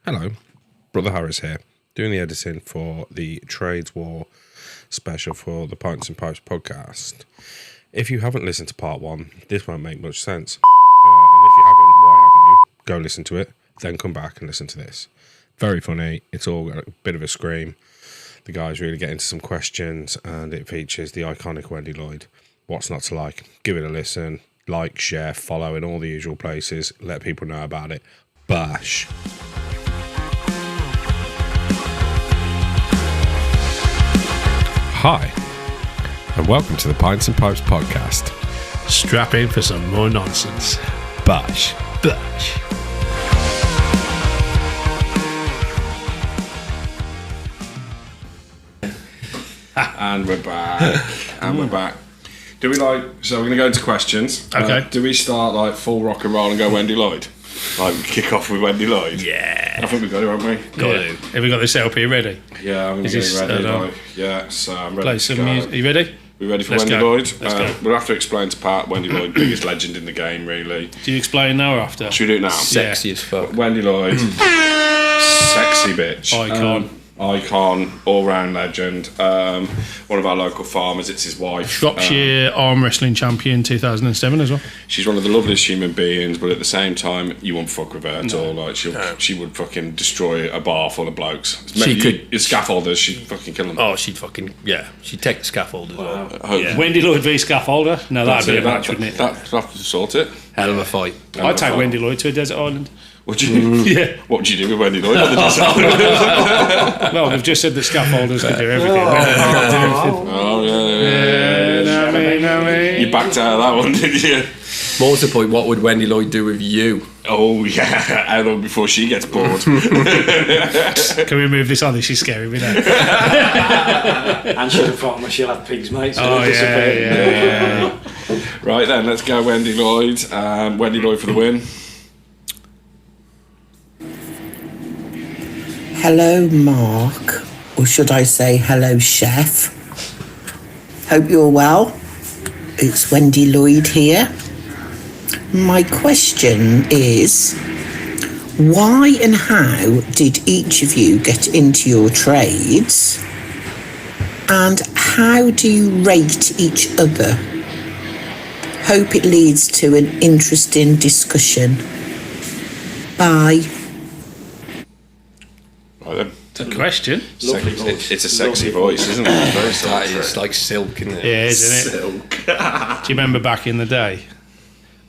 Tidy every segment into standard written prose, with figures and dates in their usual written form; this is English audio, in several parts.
Hello, Brother Harris here, doing the editing for the Trades War special for the Pints and Pipes podcast. If you haven't listened to part one, this won't make much sense. And if you haven't, why haven't you? Go listen to it, then come back and listen to this. Very funny. It's all got a bit of a scream. The guys really get into some questions, and it features the iconic Wendy Lloyd. What's not to like? Give it a listen. Like, share, follow in all the usual places. Let people know about it. BOSH. Hi, and welcome to the Pints and Pipes podcast. Strap in for some more nonsense. BOSH. BOSH. And we're back. Do we so we're going to go into questions. Okay. Do we start like full rock and roll and go Wendy Lloyd? Like kick off with Wendy Lloyd? Yeah. I think we've got it, haven't we? Got it. Have we got this LP ready? Yeah, I'm going to get it ready. Yeah, so I'm ready. Play some music. Are you ready? We ready for Let's Wendy go. Lloyd? Let's go. We'll have to explain to Pat, Wendy Lloyd, biggest legend in the game, really. Do you explain now or after? Should we do it now? Sexy as fuck. Wendy Lloyd, sexy bitch. Icon. All-round legend. One of our local farmers, it's his wife. Shropshire arm wrestling champion 2007 as well. She's one of the loveliest human beings, but at the same time, you won't fuck with her at all. Like she would fucking destroy a bar full of blokes. Your scaffolders, she'd fucking kill them. Oh, she'd take the scaffold as well. Yeah. Wendy Lloyd v Scaffolder. No, that'd be a match, wouldn't it? That'd have to sort it. Hell of a fight. I'd take Wendy Lloyd to a desert island. Would you? Yeah. What would you do with Wendy Lloyd on the desert? Well, we've just said that scaffolders could do everything. Oh, yeah. You backed out of that one, didn't you? More to the point, what would Wendy Lloyd do with you? Oh, yeah. How long before she gets bored? Can we move this on? She's scaring me now. And she'll have pigs, mate. So yeah. Right then, let's go Wendy Lloyd. Wendy Lloyd for the win. Hello, Mark, or should I say hello, Chef. Hope you're well. It's Wendy Lloyd here. My question is, why and how did each of you get into your trades? And how do you rate each other? Hope it leads to an interesting discussion. Bye. Right then. It's a question. It's a sexy voice, isn't it? Very That is like silk, isn't it? Yeah, isn't it? silk. Do you remember back in the day?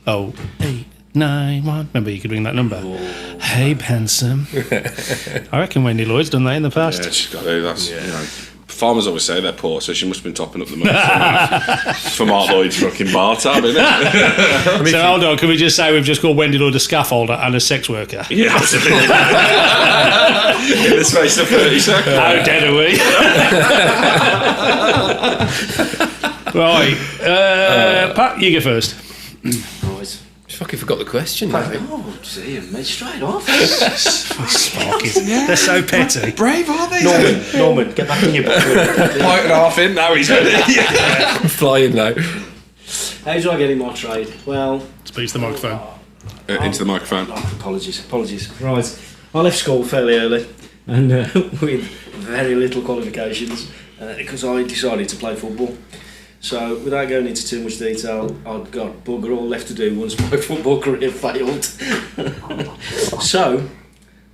0891. Remember you could ring that number. Hey, handsome. I reckon Wendy Lloyd's done that in the past. Yeah, she's got to. That's farmers always say they're poor, so she must have been topping up the money for Mark Lloyd's fucking bar tab, isn't it? So hold on, can we just say we've just called Wendy Lloyd a scaffolder and a sex worker? Yeah, absolutely. In the space of 30 seconds. How dead are we? Right, Pat, you go first. Right. Just fucking forgot the question. Oh, see, mate, straight off. Sparky. They're so petty. Brave, are they? Norman, get back in your book. Point and a half in, now he's ready. Flying now. How do I get in my trade? Well, Speak to the microphone. Into the microphone. Apologies. Right, I left school fairly early and with very little qualifications because I decided to play football. So, without going into too much detail, I'd got bugger all left to do once my football career failed. So,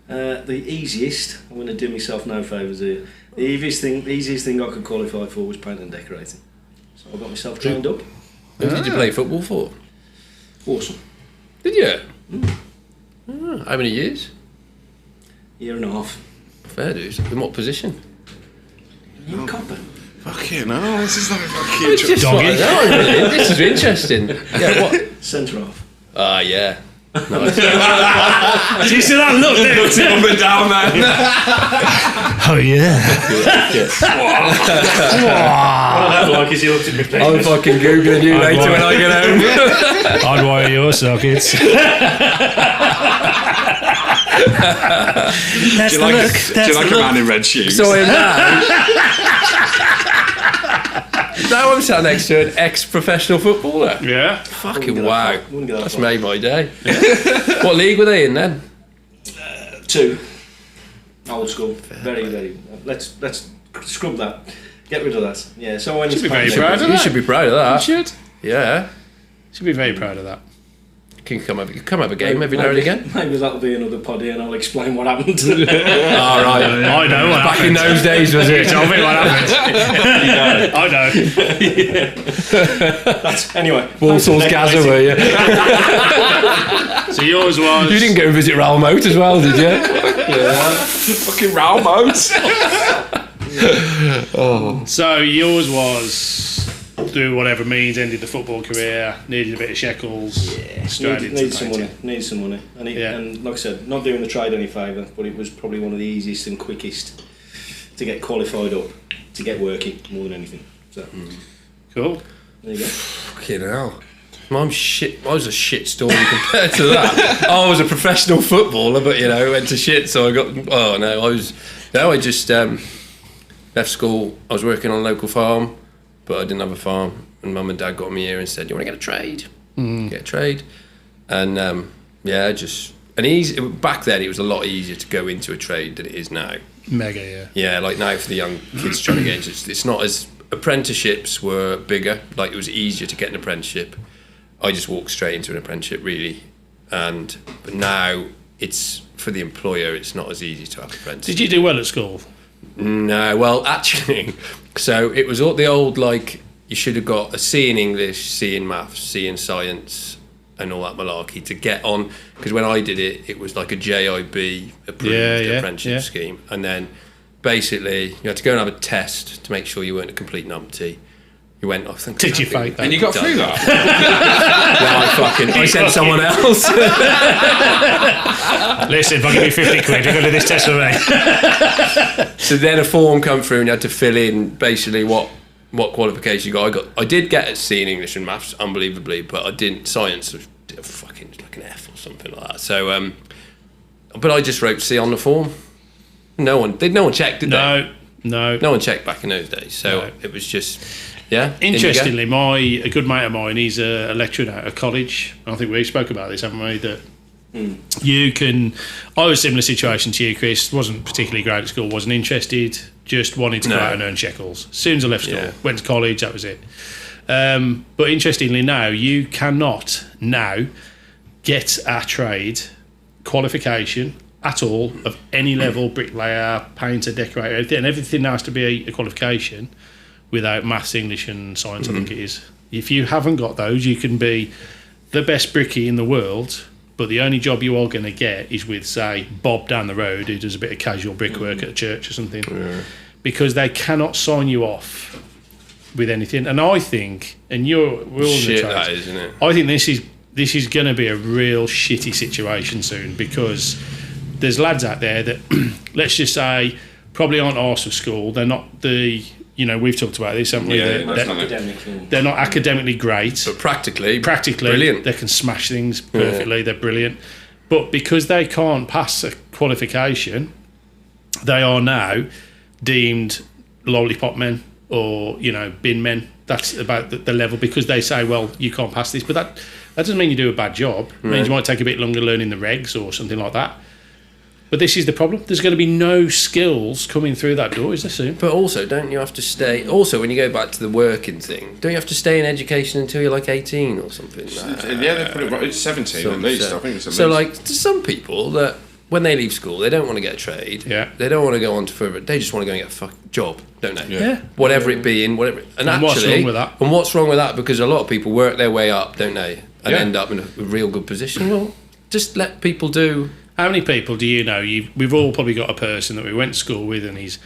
the easiest, I'm going to do myself no favours here, the easiest thing I could qualify for was painting and decorating. So I got myself trained up. Who did you play football for? Awesome. Did you? How many years? Year and a half. Fair dues. In what position? In copper. Fucking hell, this is like a fucking... Doggy. This is interesting. Yeah, what? Centre half. Ah, yeah. Nice. Do you see that look there? Looks up and down, man. Oh, yeah. What I don't like is he looked at me. I'm fucking Googling you later when I get home. I'd wire your sockets. Do you like a man in red shoes? So I am now I'm sat next to an ex-professional footballer. Yeah. Fucking wow. That's made my day. What league were they in then? 2. Old school. Very, very. Let's scrub that. Get rid of that. Yeah. So when Should it's be very packed, proud of You that. should be proud of that. You should. Yeah. Should be very proud of that. Can you come have a game every now and again? Maybe that'll be another poddy, and I'll explain what happened. All right. I know what Back in happened. those days, was it? Tell me what happened. I know. Anyway. Walsall's Gaza, were you? So yours was... You didn't go and visit Raoul Moat as well, did you? Fucking Raoul Moat. So yours was... through whatever means, ended the football career, needed a bit of shekels, straight into Need some money. painting. Need some money. And like I said, not doing the trade any favour, but it was probably one of the easiest and quickest to get qualified up, to get working more than anything. So Cool. there you go. Fucking hell. Mine shit. I was a shit story compared to that. I was a professional footballer, but went to shit. So I got. Oh no, I just left school. I was working on a local farm, but I didn't have a farm. And Mum and Dad got me here and said, "You want to get a trade? Get a trade." And back then it was a lot easier to go into a trade than it is now. Mega, yeah. Yeah, like now for the young kids trying to get into it's not as apprenticeships were bigger. Like it was easier to get an apprenticeship. I just walked straight into an apprenticeship really, but now it's for the employer. It's not as easy to have apprentices. Did you do well at school? No, well actually, so it was all the old like you should have got a C in English, C in maths, C in science, and all that malarkey to get on. Because when I did it, it was like a JIB approved apprenticeship scheme, and then basically you had to go and have a test to make sure you weren't a complete numpty. You went off. Did you fake that? And you got through that? I sent someone else. Listen, if I give you 50 quid, you're going to do this test for me. So then a form come through and you had to fill in basically what qualification you got. I did get a C in English and maths, unbelievably, but I didn't. Science was fucking like an F or something like that. So, but I just wrote C on the form. No one checked, did they? No. No one checked back in those days. So it was just. Yeah. Interestingly, a good mate of mine, he's a lecturer at a college. I think we spoke about this, haven't we? That you can. I was a similar situation to you, Chris. Wasn't particularly great at school. Wasn't interested. Just wanted to go out and earn shekels. As soon as I left school, went to college. That was it. But interestingly, now you cannot now get a trade qualification at all of any level, bricklayer, painter, decorator, everything. And everything now has to be a qualification. Without maths, English and science, I think it is. If you haven't got those, you can be the best brickie in the world, but the only job you are going to get is with, say, Bob down the road who does a bit of casual brickwork at a church or something, because they cannot sign you off with anything. And I think, and we're all in the Shit, trades, that is, isn't it? I think this is going to be a real shitty situation soon, because there's lads out there that, let's just say, probably aren't arse of school. They're not the... we've talked about this, haven't we? They're not academically great. But practically brilliant. They can smash things perfectly. They're brilliant. But because they can't pass a qualification, they are now deemed lollipop men or, bin men. That's about the level, because they say, well, you can't pass this. But that doesn't mean you do a bad job. It means you might take a bit longer learning the regs or something like that. But this is the problem. There's going to be no skills coming through that door, is there soon? But also, don't you have to stay... Also, when you go back to the working thing, don't you have to stay in education until you're like 18 or something? Yeah, they put it right. It's 17 at least. I think it's at least. So, like, to some people that when they leave school, they don't want to get a trade. Yeah. They don't want to go on to further... They just want to go and get a job, don't they? Yeah. Whatever it be in, whatever... And actually, what's wrong with that? And what's wrong with that? Because a lot of people work their way up, don't they? And end up in a real good position. Well, just let people do... How many people do you know? We've all probably got a person that we went to school with, and his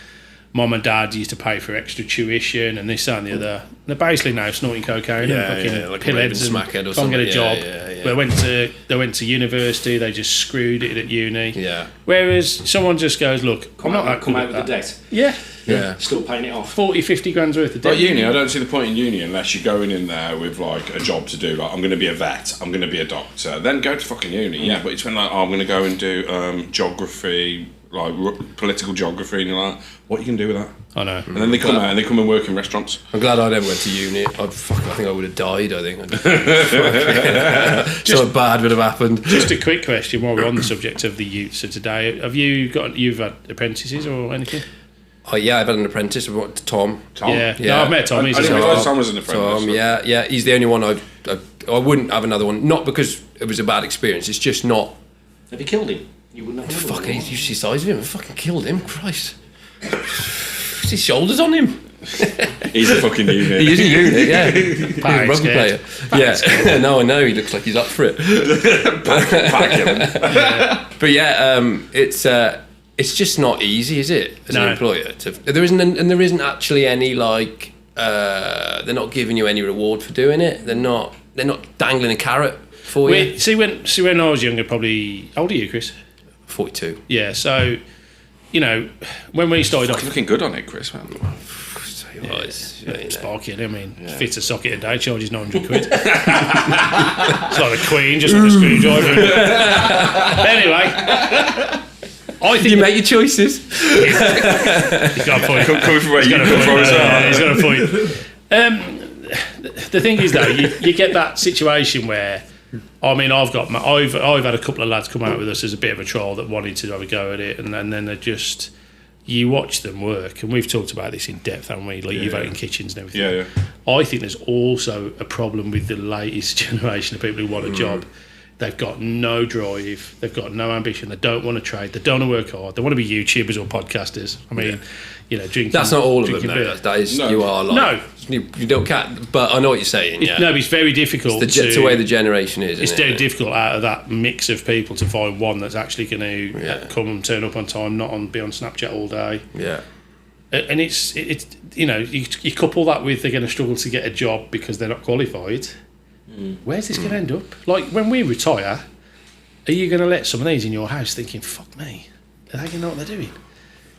mum and dad used to pay for extra tuition and this, that, and the other. They're basically now snorting cocaine and fucking like pillheads and smackhead or can't get a job. Yeah. They went to university. They just screwed it at uni. Yeah. Whereas someone just goes, look, I'm not that come good out at with the that. debt. Yeah. Yeah. Still paying it off. 40, 50 grand's worth of debt. Like uni, I don't see the point in uni unless you're going in there with like a job to do. Like, I'm going to be a vet, I'm going to be a doctor. Then go to fucking uni. Yeah, but it's when like, I'm going to go and do geography, like political geography, and you're like, what are you going to do with that? I know. And then they come out and they come and work in restaurants. I'm glad I never went to uni. I think I would have died. I think so bad would have happened. Just a quick question while we're on the subject of the youths of today. You've had apprentices or anything? Oh yeah, I've had an apprentice. I've got Tom. Yeah. No, I've met Tom. I didn't realise Tom was an apprentice. Tom, yeah. He's the only one I wouldn't have another one. Not because it was a bad experience. It's just not. Have you killed him? You wouldn't have. Fucking, you see the size of him. I fucking killed him. Christ. His shoulders on him. He's a fucking unit. He is a unit, yeah. He's a rugby player. Yeah. No, I know. He looks like he's up for it. Back him. But yeah, it's just not easy, is it? As an employer, there isn't actually any like they're not giving you any reward for doing it. They're not dangling a carrot for you. See when I was younger, probably. How old are you, Chris? 42. Yeah. So, you know, when we started off, Looking good on it, Chris, man. Sparky, I mean, fits a socket a day, charges 900 quid. It's like the Queen, just on a screwdriver. Anyway. I think you make your choices. He's got a point. Coming from where you come from as well. He's got a point. The thing is, though, you get that situation where, I mean, I've had a couple of lads come out with us as a bit of a trial that wanted to have a go at it, and then they're just, you watch them work, and we've talked about this in depth, haven't we? Like you've had in kitchens and everything. Yeah. I think there's also a problem with the latest generation of people who want a job. They've got no drive, they've got no ambition, they don't want to trade, they don't want to work hard, they want to be YouTubers or podcasters. I mean, you know, drinking. That's not all of them, though. That is, you are like. You don't can't, but I know what you're saying, yeah. No, it's very difficult. It's the way the generation is, It's very difficult out of that mix of people to find one that's actually going to come and turn up on time, not be on Snapchat all day. Yeah. And it's you know, you couple that with they're going to struggle to get a job because they're not qualified. Where's this going to end up? Like, when we retire, are you going to let some of these in your house thinking, fuck me, are they going to know what they're doing?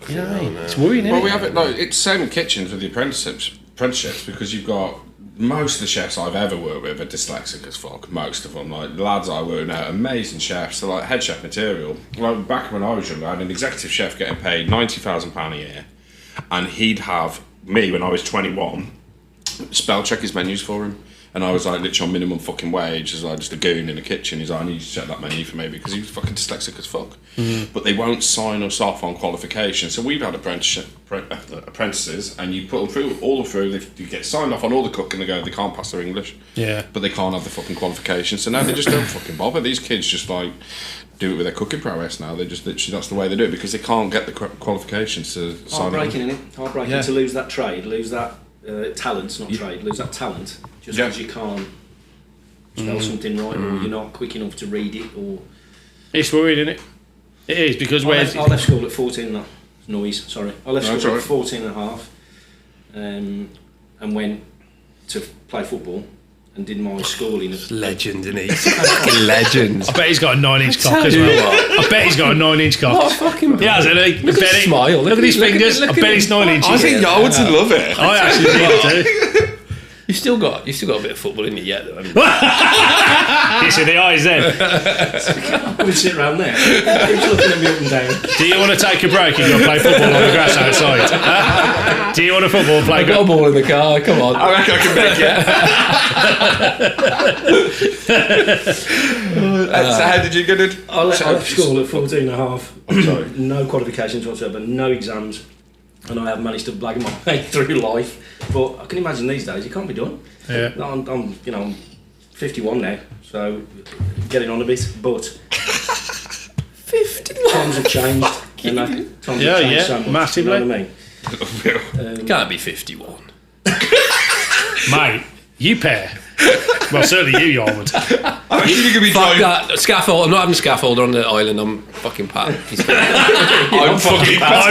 You know what I mean? No. It's worrying, we have it, like, it's the same in kitchens with the apprenticeships, because you've got, most of the chefs I've ever worked with are dyslexic as fuck, most of them. Like, the lads I work with now, amazing chefs, they're like head chef material. Like, back when I was younger, I had an executive chef getting paid £90,000 a year, and he'd have me, when I was 21, spell check his menus for him. And I was like literally on minimum fucking wage as like just a goon in the kitchen. He's like, I need you to check that menu for me because he was fucking dyslexic as fuck. But they won't sign us off on qualifications. So we've had apprentices, and you put them through, all through, they get signed off on all the cooking, they go, they can't pass their English. Yeah. But they can't have the fucking qualifications. So now they just don't fucking bother. These kids just like do it with their cooking prowess now. They just literally, that's the way they do it because they can't get the qualifications to sign off. Heartbreaking, isn't it? Heartbreaking to lose that trade, lose that talent, not trade, lose that talent. Just because you can't spell something right, or you're not quick enough to read it, or it's worried, isn't it? It is because I left school at 14. I left school at 14 and a half, and went to play football and did my schooling. Legend, isn't he? Fucking legend. I bet he's got a 9-inch cock as well. I bet he's got a 9-inch cock. What a fucking yeah, hasn't he? Look at his smile. Look at his fingers. I bet it's 9 inches. I think Yarwood would love it. I actually think too. You still got a bit of football in you yet, though. You see the eyes then. We sit around there. He's looking at me up and down. Do you want to take a break and go play football on the grass outside? Do you want a football play? I've got a ball in the car. Come on. I reckon I can make it. So how did you get it? I left school at 14 and a half. I'm sorry. No qualifications whatsoever, no exams. And I have managed to blag my way through life, but I can imagine these days it can't be done. Yeah, I'm 51 now, so getting on a bit, but 51. Times have changed. Times have changed so much, massively. You know what I mean? Can't be 51, mate. You pair. Well, certainly you, Yarwood. I reckon you could be fuck that scaffold. I'm not having a scaffolder on the island. I'm fucking Pat. I'm fucking Pat.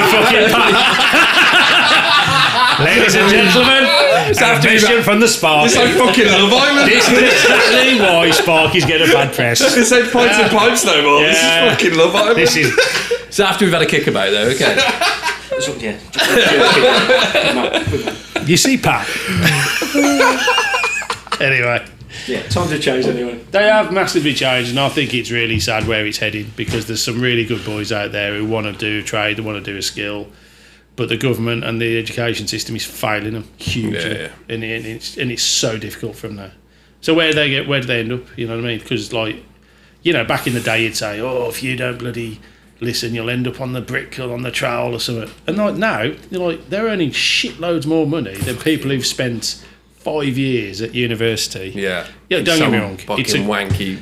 Ladies and gentlemen, it's a mission from the Sparky. It's like fucking Love Island. This is exactly why Sparky's getting a bad press. This ain't Pints and Pipes no more. This is fucking Love Island. This is. So after we've had a kick about though, okay. So, yeah. You see, Pat. Anyway. Yeah, times have changed anyway. They have massively changed, and I think it's really sad where it's heading, because there's some really good boys out there who want to do a trade, they want to do a skill, but the government and the education system is failing them hugely, and it's so difficult for them now. So where do they end up? You know what I mean? Because back in the day you'd say, oh, if you don't bloody listen, you'll end up on the brick or on the trowel or something. And like now, they're earning shitloads more money than people who've spent 5 years at university. Yeah. Yeah, don't get me wrong. It's a wanky.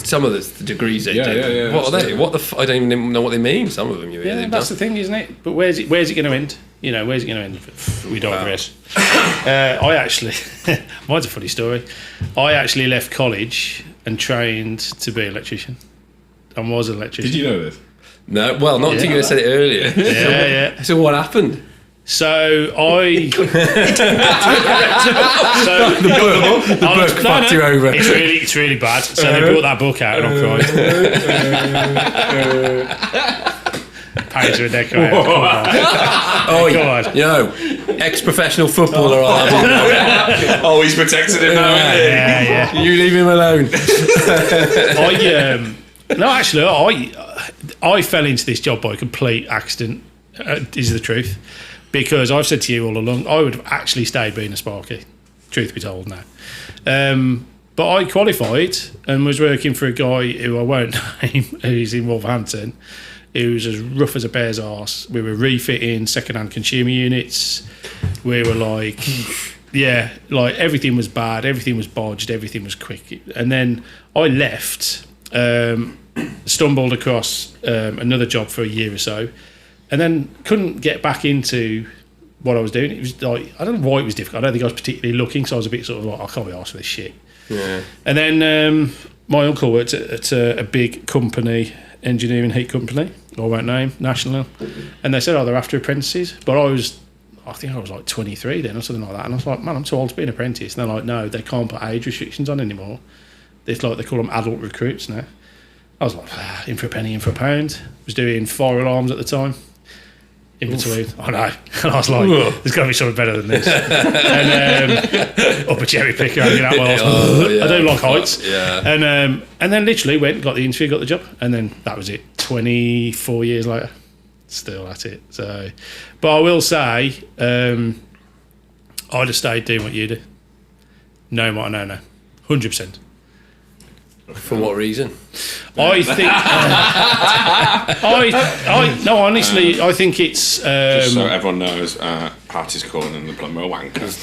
Some of the degrees they do. Yeah, what are they? What the? I don't even know what they mean. Some of them. That's the thing, isn't it? But where's it going to end? Where's it going to end? We digress. I actually, mine's a funny story. I actually left college and trained to be an electrician. I was an electrician. Did you know this? No. Well, not until you said it earlier. Yeah. So what happened? So I. The book fucked you over. It's really bad. So they brought that book out and I cried. Paid to a decorator. God. Ex-professional footballer. Oh, he's protected him now. Yeah. You leave him alone. I fell into this job by complete accident. Is the truth. Because I've said to you all along, I would have actually stayed being a sparky, truth be told now. But I qualified and was working for a guy who I won't name, who's in Wolverhampton, who was as rough as a bear's arse. We were refitting second-hand consumer units. We were everything was bad, everything was bodged, everything was quick. And then I left, stumbled across another job for a year or so, and then couldn't get back into what I was doing. It was like, I don't know why it was difficult. I don't think I was particularly looking, so I was a bit sort of like, I can't be arsed for this shit. Yeah. And then my uncle worked at a big company, engineering heat company, I won't name, national. And they said, they're after apprentices. But I think I was like 23 then or something like that. And I was like, man, I'm too old to be an apprentice. And they're like, no, they can't put age restrictions on anymore. It's like they call them adult recruits now. I was like, in for a penny, in for a pound. Was doing fire alarms at the time. In between, I know. And I was like, there's got to be something better than this. And up a cherry picker, hanging out while I don't like heights. Yeah. And then literally went, got the interview, got the job, and then that was it. 24 years later, still at it. So, but I will say, I'd have stayed doing what you do. Knowing what I know now, 100%. For what reason? I think. Honestly, I think it's. Just so everyone knows, Pat is calling him the plumber a wanker. He's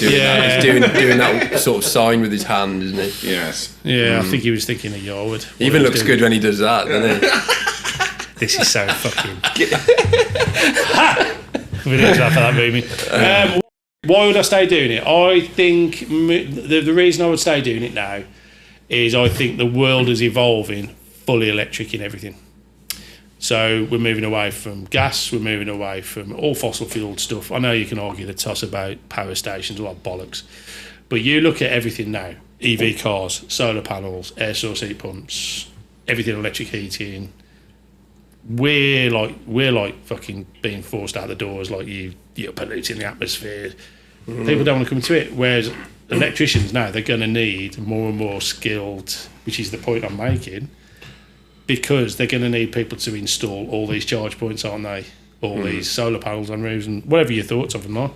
doing that sort of sign with his hand, isn't he? Yes. Yeah, I think he was thinking of Yarwood. He even looks good when he does that, doesn't he? This is so fucking. We didn't laugh at that movie. Why would I stay doing it? I think the reason I would stay doing it now is I think the world is evolving fully electric in everything. So we're moving away from gas, we're moving away from all fossil fueled stuff. I know you can argue the toss about power stations, a lot of bollocks. But you look at everything now, EV cars, solar panels, air source heat pumps, everything electric heating. We're like fucking being forced out the doors, like you're polluting the atmosphere. People don't want to come to it. Whereas electricians now, they're going to need more and more skilled, which is the point I'm making, because they're going to need people to install all these charge points, aren't they? All these solar panels on roofs and whatever your thoughts of them are.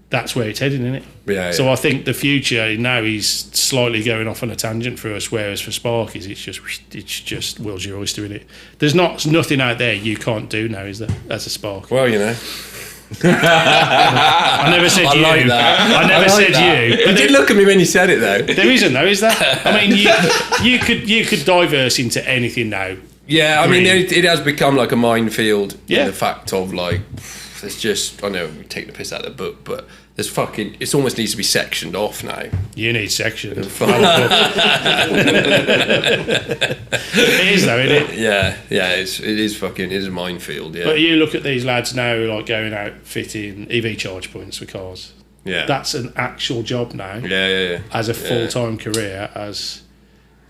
That's where it's heading, isn't it? Yeah. So I think the future now is slightly going off on a tangent for us, whereas for Sparkies, it's just world's your oyster, in it. There's nothing out there you can't do now, is there? As a Spark. Well, you know. I never said you. Like that. I never said you. You did look at me when you said it, though. There isn't, though, is there? I mean, you could diverse into anything now. Yeah, I mean, it has become like a minefield. Yeah. In the fact of like, there's just, I know we take the piss out of the book, but there's fucking, it almost needs to be sectioned off now. You need sections. It is, though, isn't it? Yeah, it is a minefield. Yeah. But you look at these lads now, like going out fitting EV charge points for cars. Yeah. That's an actual job now. Yeah. As a full-time career, as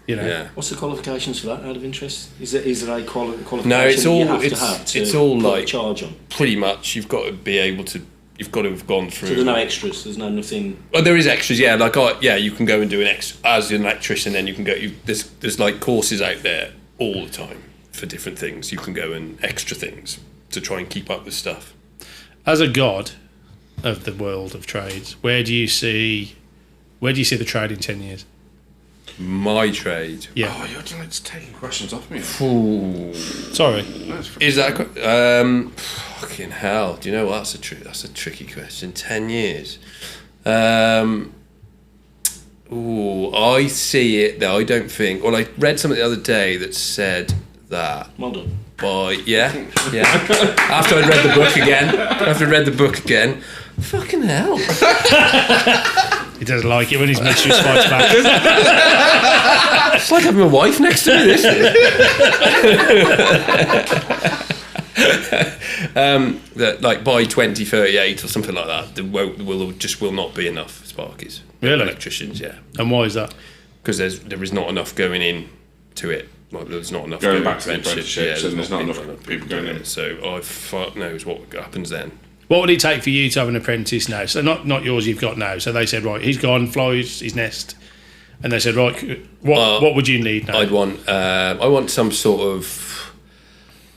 You know. Yeah. What's the qualifications for that? Out of interest, is there a qualification? No, it's all you have to have to it's all put a like charge on. pretty much. You've got to be able to. You've got to have gone through. So there's no extras. There's nothing. Oh, there is extras, yeah. Like, you can go and do an as an electrician. Then you can go. There's like courses out there all the time for different things. You can go and extra things to try and keep up with stuff. As a god of the world of trades, where do you see the trade in 10 years? My trade. Yeah. Oh, you're just taking questions off me. Ooh. Sorry. Is that fucking hell? Do you know what? That's a tricky question. 10 years. I see it though. I don't think. Well, I read something the other day that said that. Well done. Yeah. After I'd read the book again. Fucking hell. He doesn't like it when his mistress fights back. It's like having a wife next to me. This that like by 2038 or something like that, there will not be enough Sparkies. Really? Electricians, yeah. And why is that? Because there is not enough going in to it. Like, there's not enough Going back to the apprenticeships, apprenticeships, and there's not enough people going in. So fuck knows what happens then. What would it take for you to have an apprentice now? So not yours you've got now. So they said, right, he's gone, flies his nest. And they said, right, what would you need now? I want some sort of...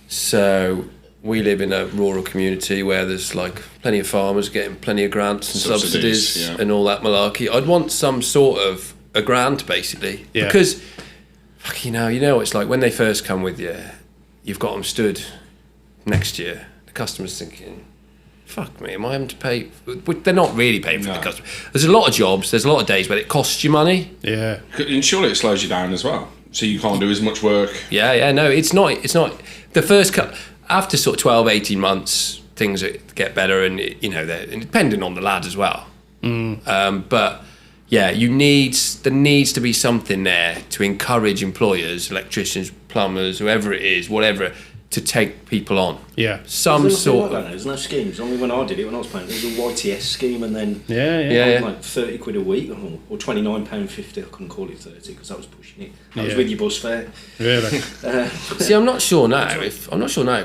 So we live in a rural community where there's like plenty of farmers getting plenty of grants and subsidies and all that malarkey. I'd want some sort of a grant, basically. Yeah. Because, you know, it's like when they first come with you, you've got them stood next year. The customer's thinking... Fuck me, am I having to pay? They're not really paying for the customer. There's a lot of jobs, there's a lot of days where it costs you money. Yeah. And surely it slows you down as well. So you can't do as much work. No, it's not. The first after sort of 12, 18 months, things get better and, they're depending on the lad as well. But, yeah, there needs to be something there to encourage employers, electricians, plumbers, whoever it is, whatever, to take people on. Yeah. Some sort of... There's no schemes. Only when I did it, when I was paying, there was a YTS scheme and then... Like 30 quid a week or £29.50. I couldn't call it 30 because I was pushing it. I was with your bus fare. Really? See, I'm not sure now if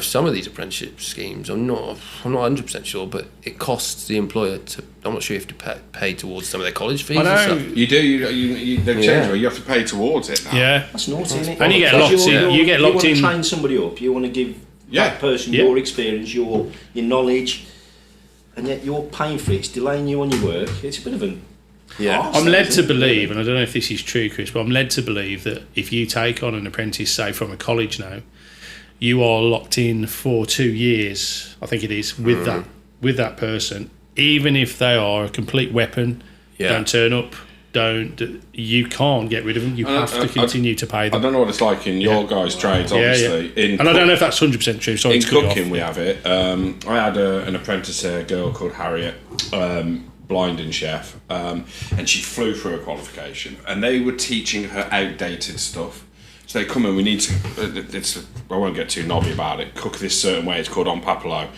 some of these apprenticeship schemes, I'm not 100% sure, but it costs the employer to... I'm not sure you have to pay towards some of their college fees and stuff. You do. They've changed it. You have to pay towards it now. Yeah. That's naughty, isn't it? And you get locked in. You get locked in. You want to train somebody up. You want to give that person your experience, your knowledge, and yet you're paying for it. It's delaying you on your work. It's a bit of an... Yeah. I'm led to believe, and I don't know if this is true, Chris, but I'm led to believe that if you take on an apprentice, say from a college now, you are locked in for 2 years, I think it is, with that person, even if they are a complete weapon, don't turn up, you can't get rid of them. You have to continue to pay them. I don't know what it's like in your guys' trades, obviously. And I don't know if that's 100% true. Sorry, in cooking, we have it. I had an apprentice, a girl called Harriet, blinding chef, and she flew through a qualification, and they were teaching her outdated stuff. So they come in, we need to, I won't get too knobby about it, cook this certain way, it's called en papillot.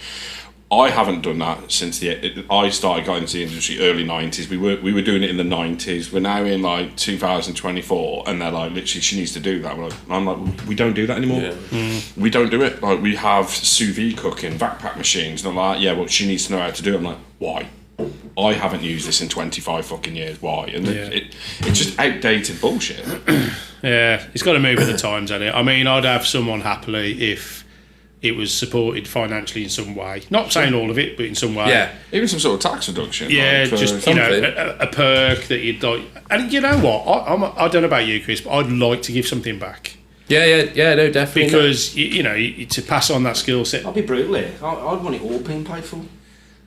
I haven't done that since I started going into the industry early 90s. We were doing it in the 90s. We're now in like 2024, and they're like, literally, she needs to do that. I'm like, we don't do that anymore. Yeah. We don't do it. Like, we have sous vide cooking, vac pack machines. And I'm like, yeah, well, she needs to know how to do it. I'm like, why? I haven't used this in 25 fucking years. Why? And it's just outdated bullshit. Yeah, it's got to move with the times, hasn't it? I mean, I'd have someone happily if it was supported financially in some way. Not saying all of it, but in some way. Yeah, even some sort of tax reduction. Yeah, like, just, a perk that you'd like. And you know what? I don't know about you, Chris, but I'd like to give something back. Yeah, no, definitely. Because, to pass on that skill set. I'll be brutal here. I'd want it all being paid for.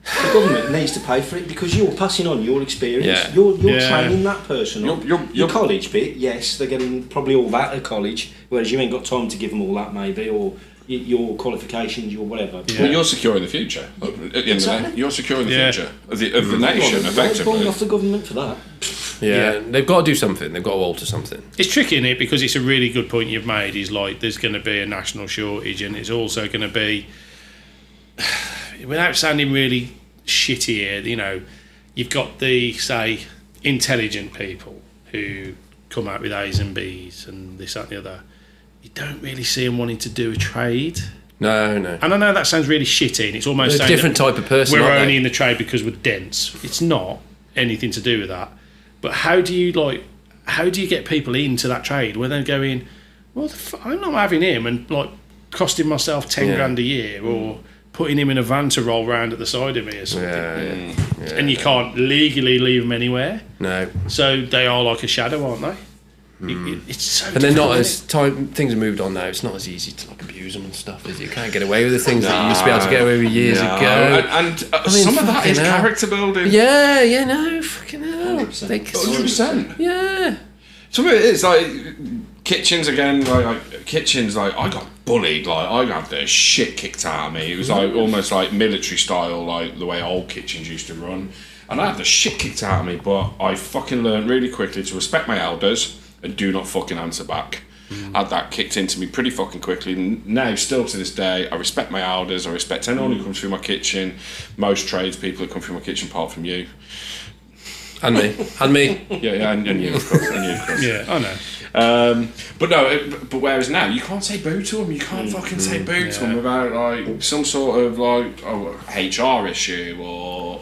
The government needs to pay for it because you're passing on your experience. Yeah. You're training that person. Your college bit, yes, they're getting probably all that at college, whereas you ain't got time to give them all that maybe, or your qualifications, your whatever. Yeah. Well, you're securing the future. At the end of the day, you're securing the future of the nation, effectively. Off the government for that. Yeah, they've got to do something. They've got to alter something. It's tricky, isn't it? Because it's a really good point you've made. Is like there's going to be a national shortage, and it's also going to be, without sounding really shitty here, you've got the, say, intelligent people who come out with A's and B's and this, that and the other, you don't really see them wanting to do a trade. No. And I know that sounds really shitty, and it's almost They're a different type of person. We're aren't only they? in the trade because we're dense. It's not anything to do with that. But how do you get people into that trade when they're going, well, I'm not having him and like costing myself 10 grand a year or putting him in a van to roll around at the side of me or something. Yeah. And you can't legally leave them anywhere. No. So they are like a shadow, aren't they? It's so And they're not difficult, as things have moved on now. It's not as easy to like abuse them and stuff. Is it? You can't get away with the things that you used to be able to get away with years ago. And some of that is fucking hell. character building. Yeah, no, fucking hell. 100%. Yeah. Some of it is like kitchens again. Like kitchens, like I got bullied. Like I got the shit kicked out of me. It was like almost like military style, like the way old kitchens used to run. And I had the shit kicked out of me, but I fucking learned really quickly to respect my elders and do not fucking answer back. I had that kicked into me pretty fucking quickly. And now, still to this day, I respect my elders. I respect anyone who comes through my kitchen. Most tradespeople who come through my kitchen, apart from you. And me. Yeah, and you, of course. Yeah, I know. But whereas now, you can't say boo to them. You can't fucking say boo to them without like some sort of like HR issue or.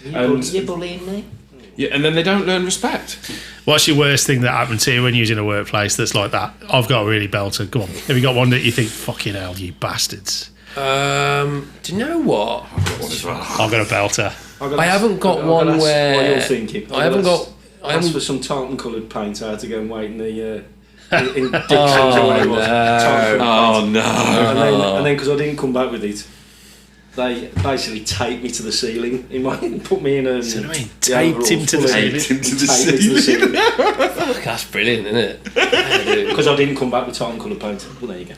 You're bullying me. Yeah, and then they don't learn respect. What's your worst thing that happened to you when you was in a workplace that's like that? I've got a really belter. Go on. Have you got one that you think, fucking hell, you bastards? Do you know what? I've got a belter. I haven't got one where. What you're thinking? I haven't got. I asked for some tartan coloured paint. I had to go and wait in the. In Oh no! And then because I didn't come back with it, they basically taped me to the ceiling. Put me in a. So what I mean? Taped him to the ceiling. That's brilliant, isn't it? Because I didn't come back with tartan coloured paint. Well, there you go.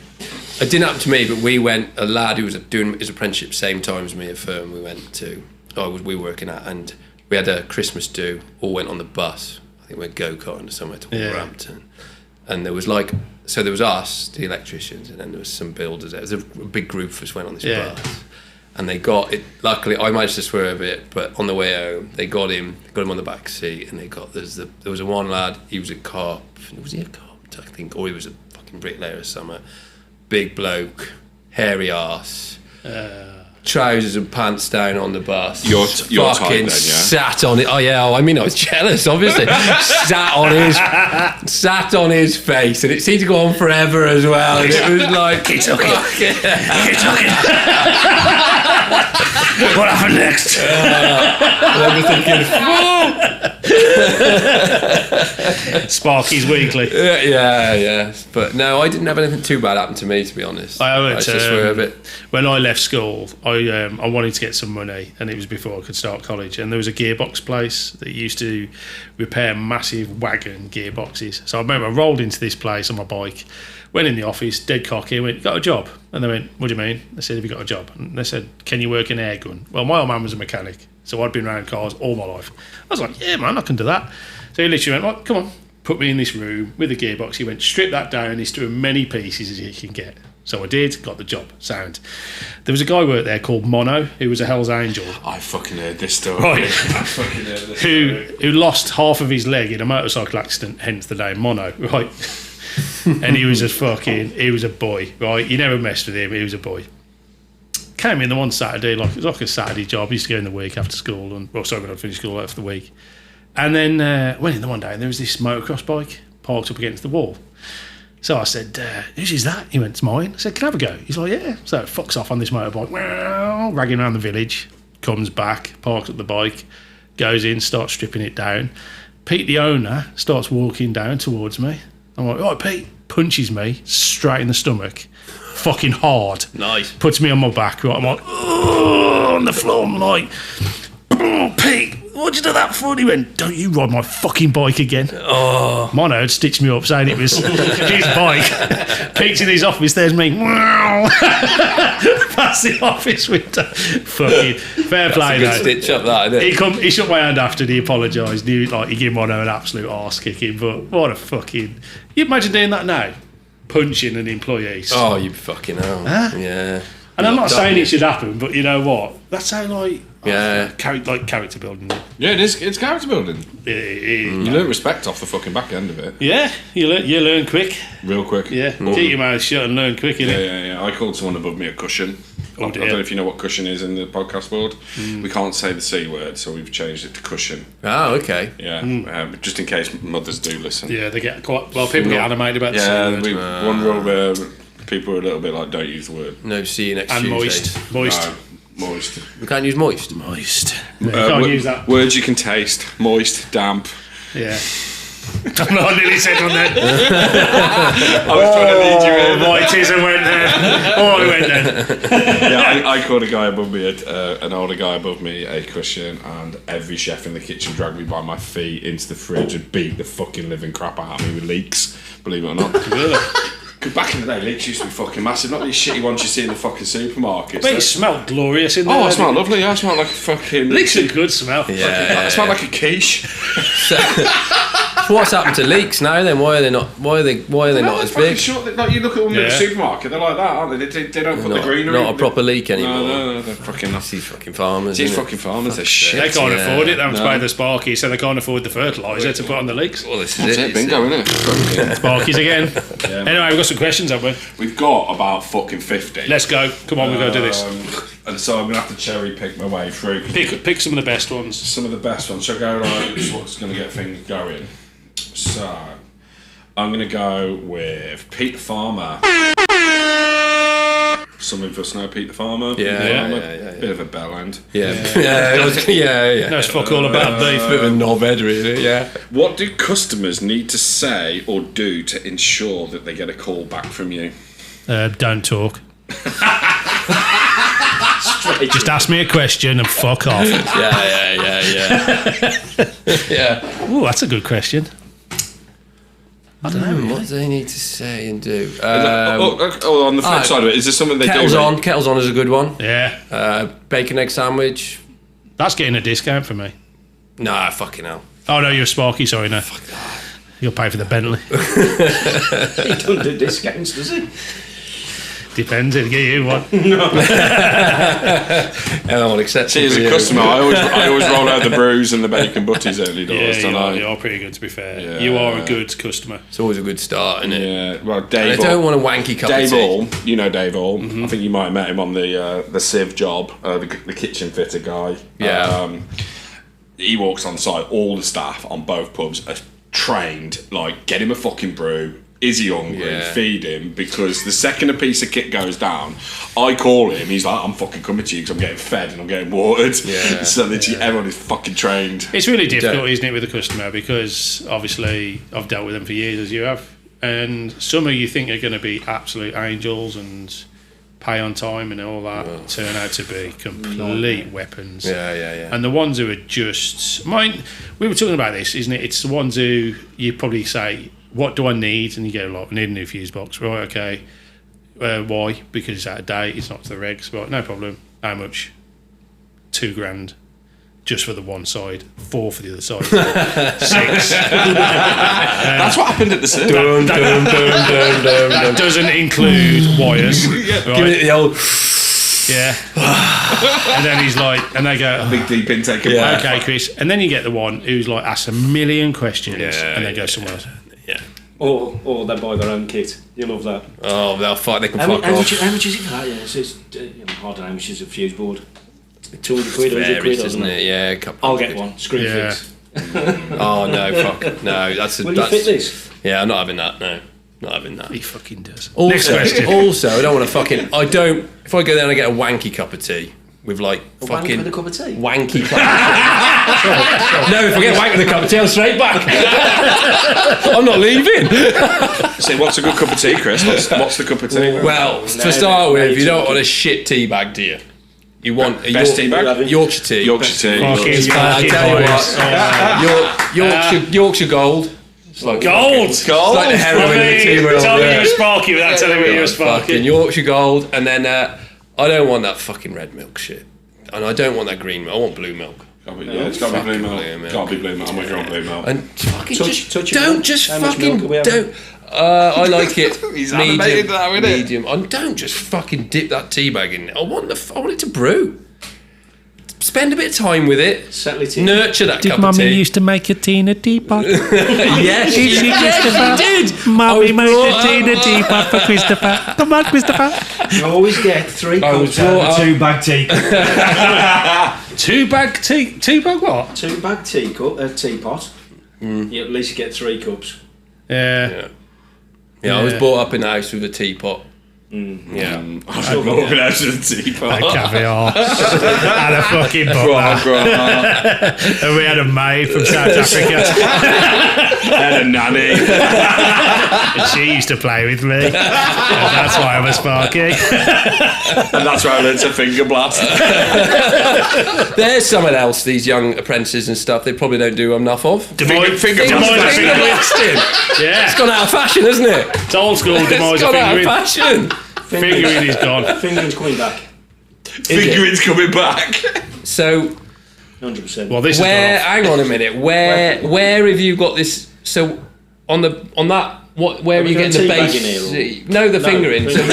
It didn't happen to me, but we went. A lad who was doing his apprenticeship same time as me at firm. We went to. We were working at, and we had a Christmas do. All went on the bus. I think we went go-karting to somewhere to Wolverhampton. And there was there was us, the electricians, and then there was some builders. There was a big group of us went on this bus. And they got it. Luckily, I managed to swerve it, but on the way home, they got him on the back seat, and there was a one lad. He was a cop. Was he a cop? I think, or he was a fucking bricklayer or something. Big bloke, hairy ass, trousers and pants down on the bus. Your type then, yeah? Sat on it. Oh yeah. I mean, I was jealous, obviously. sat on his face, and it seemed to go on forever as well. And it was like, Keep talking. What happened next? Sparky's Weekly. Yeah. But no, I didn't have anything too bad happen to me, to be honest. I just swear a bit. When I left school, I wanted to get some money, and it was before I could start college. And there was a gearbox place that used to repair massive wagon gearboxes. So I remember I rolled into this place on my bike, went in the office, dead cocky, went, got a job? And they went, what do you mean? I said, have you got a job? And they said, can you work an air gun? Well, my old man was a mechanic, so I'd been around cars all my life. I was like, yeah, man, I can do that. So he literally went, right, come on, put me in this room with a gearbox. He went, strip that down, it's to as many pieces as you can get. So I did, got the job, sound. There was a guy worked there called Mono, who was a Hell's Angel. I fucking heard this story. Right. I fucking heard this story. Who lost half of his leg in a motorcycle accident, hence the name Mono, right? And he was a boy, right? You never messed with him, he was a boy. Came in the one Saturday, it was like a Saturday job. He used to go in the week after school, when I'd finished school after the week. And then went in the one day, and there was this motocross bike parked up against the wall. So I said, whose is that? He went, it's mine. I said, can I have a go? He's like, yeah. So fucks off on this motorbike, ragging around the village, comes back, parks up the bike, goes in, starts stripping it down. Pete, the owner, starts walking down towards me. I'm like, right, Pete, punches me straight in the stomach, fucking hard. Nice. Puts me on my back, right? I'm like, oh, on the floor. I'm like, oh, Pete, what'd you do that for? And he went, don't you ride my fucking bike again. Oh. Mono had stitched me up saying it was his bike. Pete's in his office, there's me. Past the office window. Fucking fair play, That's a good stitch up, that, isn't it? He shook my hand after and he apologised. He gave Mono an absolute arse kicking, but what a fucking... You imagine doing that now? Punching an employee. Oh, you fucking hell. Huh? Yeah. And I'm not saying it should happen, but you know what? That's how character building. Yeah, it is. It's character building. You learn respect off the fucking back end of it. Yeah, you learn quick. Real quick. Yeah, keep your mouth shut and learn quick, innit? Yeah. I called someone above me a cushion. I don't know if you know what cushion is in the podcast world. We can't say the C word, so we've changed it to cushion. Oh, okay. Yeah, just in case mothers do listen. Yeah, they get quite... Well, people get animated about the C word. One rule where people are a little bit like, don't use the word. No C next and Tuesday. Moist. No, moist. We can't use moist. Moist. You can't use that. Words you can taste. Moist, damp. Yeah. I nearly said one then. I was trying to lead you in. Right, it is, I went there. I went there. Yeah, I called a guy above me, an older guy above me, a cushion, and every chef in the kitchen dragged me by my feet into the fridge and beat the fucking living crap out of me with leeks, believe it or not. Really? Because back in the day, leeks used to be fucking massive, not these shitty ones you see in the fucking supermarkets. But it smelled glorious in there. Oh, it smelled lovely, yeah, it smelled like a fucking... Leeks are good smell. Yeah. It smelled like a quiche. So what's happened to leeks now then? Why are they not? Why are they not as big? Short, like you look at them in the supermarket, they're like that, aren't they? They don't put the greenery. Not a proper leek anymore. No, they're fucking. These fucking farmers. These fucking farmers, they're shit. They can't afford it. They have to pay the Sparky, so they can't afford the fertiliser to put on the leeks. Well, this That's it. Bingo, isn't it? Sparkies again. Anyway, we've got some questions, haven't we? We've got about fucking 50. Let's go. Come on, we've got to do this. And so I'm gonna have to cherry pick my way through. Pick some of the best ones. Some of the best ones. So I go like what's gonna get things going. So I'm gonna go with Pete the Farmer. Some of us know Pete the Farmer. Yeah. Bit of a bell end. Yeah. Knows fuck all about beef. Bit of a knobhead, really. Yeah. What do customers need to say or do to ensure that they get a call back from you? Don't talk. Just ask me a question and fuck off. Yeah. Ooh, that's a good question. I don't know. What do they need to say and do? On the flip side of it, is there something they Kettles do? on. Kettles on is a good one. Yeah. Bacon egg sandwich. That's getting a discount for me. Nah, fucking hell. Oh, no, you're a Sparky, sorry, no. You'll pay for the Bentley. He doesn't do discounts, does he? Depends, it'll get you one. Everyone accepts See, as a customer, I always roll out the brews and the bacon butties early doors, you are pretty good, to be fair. Yeah. You are a good customer. It's always a good start, isn't it? Yeah, well, Dave. And I don't want a wanky cup Dave of tea. All, you know Dave All. I think you might have met him on the Civ job, the kitchen fitter guy. Yeah. He walks on site. All the staff on both pubs are trained. Like, get him a fucking brew. Is he hungry? Yeah. Feed him, because the second a piece of kit goes down, I call him. He's like, I'm fucking coming to you because I'm getting fed and I'm getting watered. Yeah. So that everyone is fucking trained. It's really difficult, isn't it, with a customer, because obviously I've dealt with them for years, as you have, and some of you think are going to be absolute angels and pay on time and all that turn out to be complete weapons. Yeah. And the ones who are just... we were talking about this, isn't it? It's the ones who you probably say, what do I need? And you go, like, I need a new fuse box. Right, okay. Why? Because it's out of date, it's not to the regs. Right, no problem. How much? $2,000 just for the one side, 4 for the other side, 6. That's what happened at the cinema. That doesn't include wires. Right? Give it the old... Yeah. And then he's like, and they go, Big deep intake. okay, Chris. And then you get the one who's like asks a million questions and they go somewhere else. Yeah. Or they buy their own kit. You love that. Oh, they'll fight. They can How fuck off. much is it for that? Yeah, it's I don't know how much is a fuse board. 200 quid, 100 Varies, quid, isn't it? Yeah, a couple. I'll get one. Screen fix. Oh no, fuck no. That's Will you fit this? Yeah, I'm not having that. No, not having that. He fucking does. Next question. Also, I don't want to fucking. I don't. If I go there and I get a wanky cup of tea with like fucking wank with a cup of tea. Wanky cup. No, if I get wank with a cup of tea, I'm straight back. I'm not leaving. So, what's a good cup of tea, Chris? What's the cup of tea? Well, to start with, you don't want a shit tea bag, do you? You want a best tea bag? Yorkshire tea. Yorkshire tea. I tell you what, Yorkshire Gold. It's like Gold! It's like the heroin in the tea world. Tell me you're a Sparky without telling me you're a Sparky. Fucking Yorkshire Gold, and then I don't want that fucking red milk shit, and I don't want that green milk. I want blue milk. It's got to be blue milk. Got to be blue milk. I'm with you on blue milk. And fucking Touch don't just fucking don't. I like it. He's animated now, isn't it? Medium. And don't just fucking dip that tea bag in. I want it to brew. Spend a bit of time with it. Settle it in. Nurture that cup of tea. used to make a tea in a teapot? Yes, she did. Mummy made a tea in a teapot for Christopher. Come on, Christopper. You always get 3 was cups out of brought a 2-bag tea. 2-bag what? 2-bag teapot. You at least get 3 cups. Yeah. Yeah, I was brought up in the house with a teapot. Yeah. I was walking out to the teapot. Caviar. And a fucking butler. And we had a maid from South Africa. And a nanny. And she used to play with me. And that's why I was sparky. And that's where I learned to finger blast. There's someone else, these young apprentices and stuff, they probably don't do enough of. Finger Finger blasting. Yeah. It's gone out of fashion, hasn't it? It's old school demise It's of gone out of fingering. fashion. Fingering is gone. Fingering's coming back. Fingering's coming back. So 100%. Well, this where? is Hang on a minute. Where have you got this? So on that, where are you getting the base? No, the fingering. So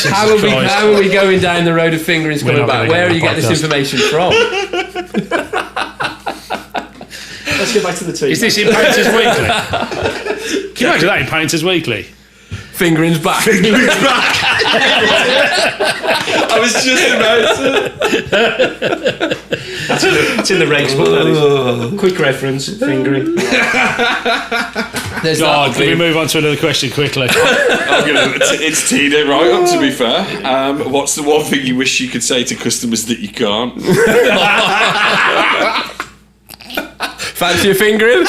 how are we going down the road of fingerings coming back? Where are you getting this information from? Let's get back to the tea. Is this in Painters Weekly? Can you imagine that in Painters Weekly? Fingering's back. Fingering's back. I was just about to. It's in the regs book. That is. Quick reference. Fingering. There's God, can we move on to another question quickly? It's teed it right up, to be fair. What's the one thing you wish you could say to customers that you can't? Fancy a fingering?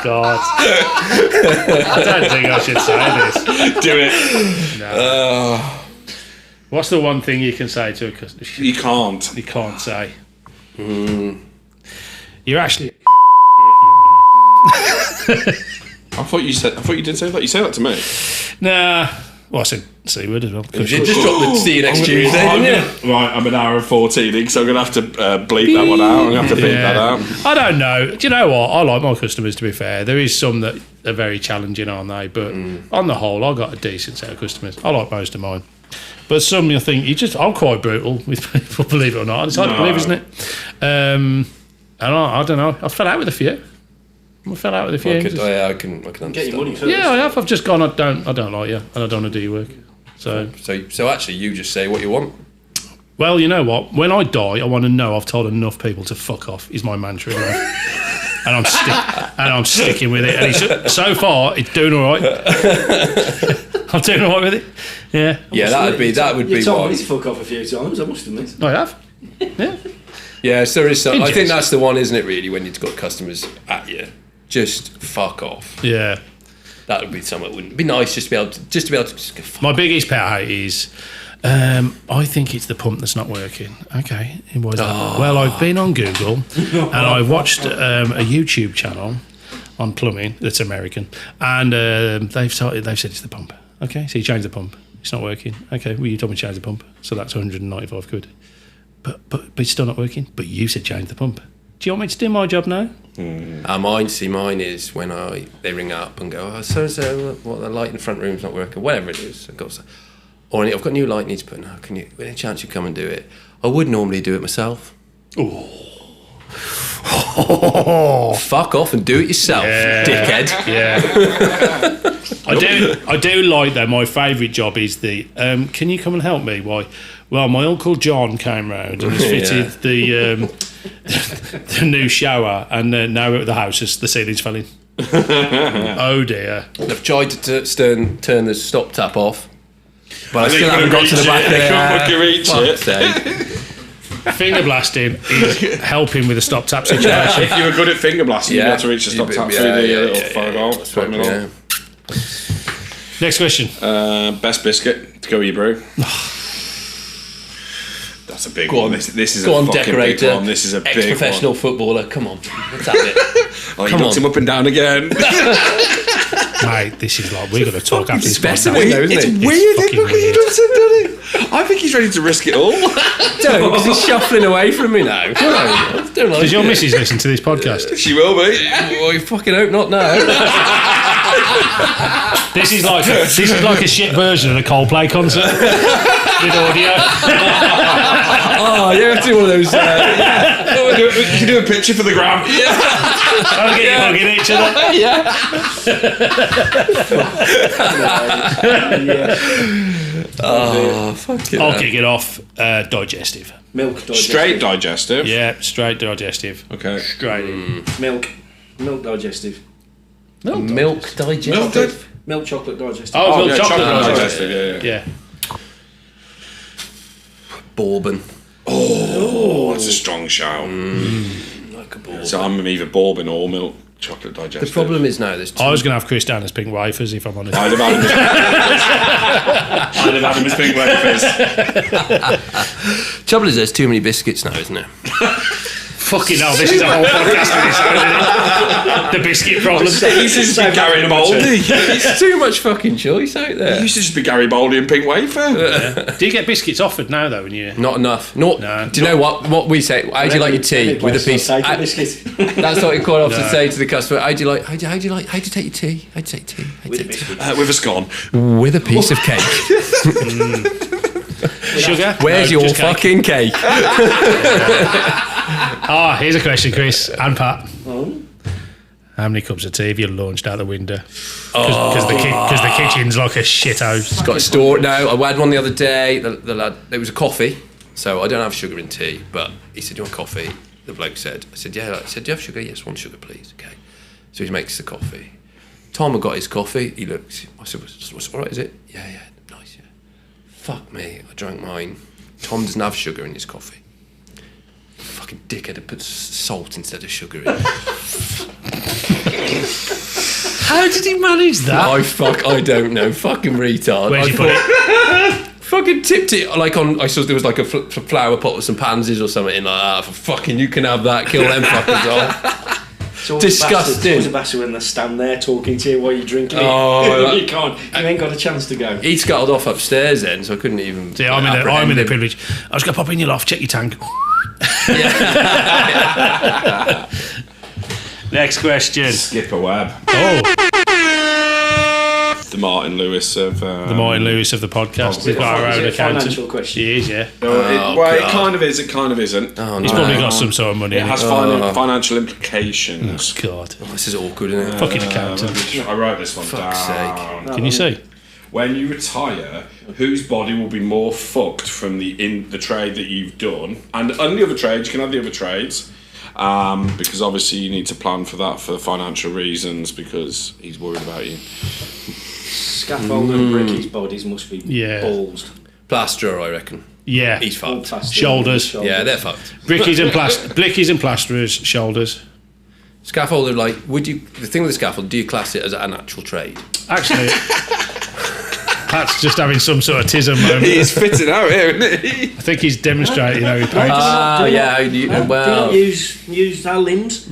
God. I don't think I should say this. Do it. No. What's the one thing you can say to a customer? You can't. You can't say. You're actually. I thought you did say that. You say that to me. Nah. Well, I said C word as well. You just dropped the C next Tuesday, didn't you? Right, I'm an hour and 14 in, so I'm going to have to bleep that one out. I'm going to have to beep that out. I don't know. Do you know what? I like my customers, to be fair. There is some that are very challenging, aren't they? But on the whole, I've got a decent set of customers. I like most of mine. But some you think, I'm quite brutal with people, believe it or not. It's hard to believe, isn't it? And I don't know. I fell out with a few. I can understand. Get your money first. Yeah, I have. I've just gone, I don't like you, and I don't want to do your work. So actually, you just say what you want. Well, you know what? When I die, I want to know I've told enough people to fuck off. Is my mantra in life. And I'm sticking with it. And so far, it's doing all right. I'm doing all right with it. Yeah. That would be. You told me to fuck off a few times. I must admit. I have. Yeah. Yeah, so there is some. I think that's the one, isn't it? Really, when you've got customers at you, just fuck off. Yeah. That would be something. It wouldn't be nice just to be able to go, fuck My biggest pet hate is. I think it's the pump that's not working. Okay, why is that? Well, I've been on Google and I watched a YouTube channel on plumbing that's American, and they've said it's the pump. Okay, so you change the pump, it's not working. Okay, well you told me to change the pump, so that's 195 quid. But it's still not working. But you said change the pump. Do you want me to do my job now? Mine is when they ring up and go, so what, the light in the front room's not working, whatever it is. I've got a new light needs put in. Can you? Any chance you come and do it? I would normally do it myself. Fuck off and do it yourself, dickhead. Yeah. I do like that. My favourite job is the. Can you come and help me? Why? Well, my Uncle John came round and has fitted the new shower, and now at the house, the ceiling's fell in. Oh dear! I've tried to turn the stop tap off, but I still haven't got to the back there. Finger blasting is helping with the stop tap situation. If you were good at finger blasting, you'd be able to reach the stop tap through the little fire. Next question. Best biscuit to go with your brew. That's a big one. This is a fucking decorator. big one. This is a big ex-professional footballer. Come on, let's have it. You knocked him up and down again. Mate, this is like, we're going to talk after this specimen, podcast. though, isn't It's it? weird. fucking Look, he weird. doesn't, does it? I think he's ready to risk it all. Don't, because he's shuffling away from me now. Come on, I don't like Does your it. missus listen to this podcast? She will be. Well, you fucking hope not now. This is like a shit version of a Coldplay concert with audio. Oh, you have to do one of those. You can do a picture for the gram. I'll get you hugging each other. Oh, fuck it. I'll kick it off. Digestive. Milk digestive. Straight digestive. Yeah, straight digestive. Okay. Straight in. Milk digestive. Milk digestive. Milk chocolate digestive. Oh, yeah, chocolate digestive. digestive. Yeah. Bourbon. Oh, that's a strong shout. Like a bourbon. So I'm either bourbon or milk chocolate digestive. The problem is now there's two. I was going to have Chris Danner's pink wafers, if I'm honest. I'd have had him as pink wafers. Trouble is there's too many biscuits now, isn't there? Fucking hell, this is a whole podcast of its own, isn't it? The biscuit problem. He used to just be Garibaldi. It's too much fucking choice out He there. used to just be Garibaldi and pink wafer. Do you get biscuits offered now, though, when you... Not enough. No. No. Do you know what we say? How do you like your tea with a piece? Take a biscuit. That's what we quite often say to the customer. How do you take your tea? How do you take tea? With a biscuit. With a scone. With a piece of cake. Sugar? Where's No, your just cake. fucking cake? Here's a question, Chris and Pat. How many cups of tea have you launched out the window? Because the kitchen's like a shit house. Got a store now. I had one the other day. The lad, it was a coffee, so I don't have sugar in tea. But he said, "Do you want coffee?" The bloke said. I said, "Yeah." I said, "Do you have sugar?" "Yes, one sugar, please." Okay. So he makes the coffee. Tom had got his coffee. He looked. I said, "What's all right? Is it?" Yeah, nice. Yeah. Fuck me. I drank mine. Tom doesn't have sugar in his coffee. Fucking dickhead had put salt instead of sugar in. How did he manage that? I don't know. Fucking retard. Where'd I you put it? Fucking tipped it like on. I saw there was like a flower pot with some pansies or something in like that. Fucking, you can have that. Kill them fuckers off. Disgusting. It's a bastard when they stand there talking to you while you're drinking it. Oh, you can't. You ain't got a chance to go. He scuttled off upstairs then, so I couldn't even. See, I'm in the apprehend privilege. I was going to pop in your loft, check your tank. Next question. Skipper Webb. Oh, The Martin Lewis of... the Martin Lewis of the podcast. We've got our Is own it a accountant. financial question? He is, yeah. It kind of is, it kind of isn't. Oh, He's no. probably got some sort of money It in has it. financial implications. God. This is awkward, isn't it? Fucking accountant. I wrote this one Fuck's down. Can you see? When you retire, whose body will be more fucked from the trade that you've done? And the other trades, you can have the other trades. Because obviously you need to plan for that for financial reasons, because he's worried about you. Scaffold and Bricky's bodies must be Yeah. balls. Plasterer, I reckon. Yeah. He's All fucked. plastered Shoulders. Yeah, they're fucked. Blickies and plasterers, shoulders. Scaffolder, like, would you? The thing with the scaffold, do you class it as an actual trade? Actually, Pat's just having some sort of tism moment. He's fitting out here, isn't he? I think he's demonstrating how he paints. Oh, yeah. Do Well, not use our limbs.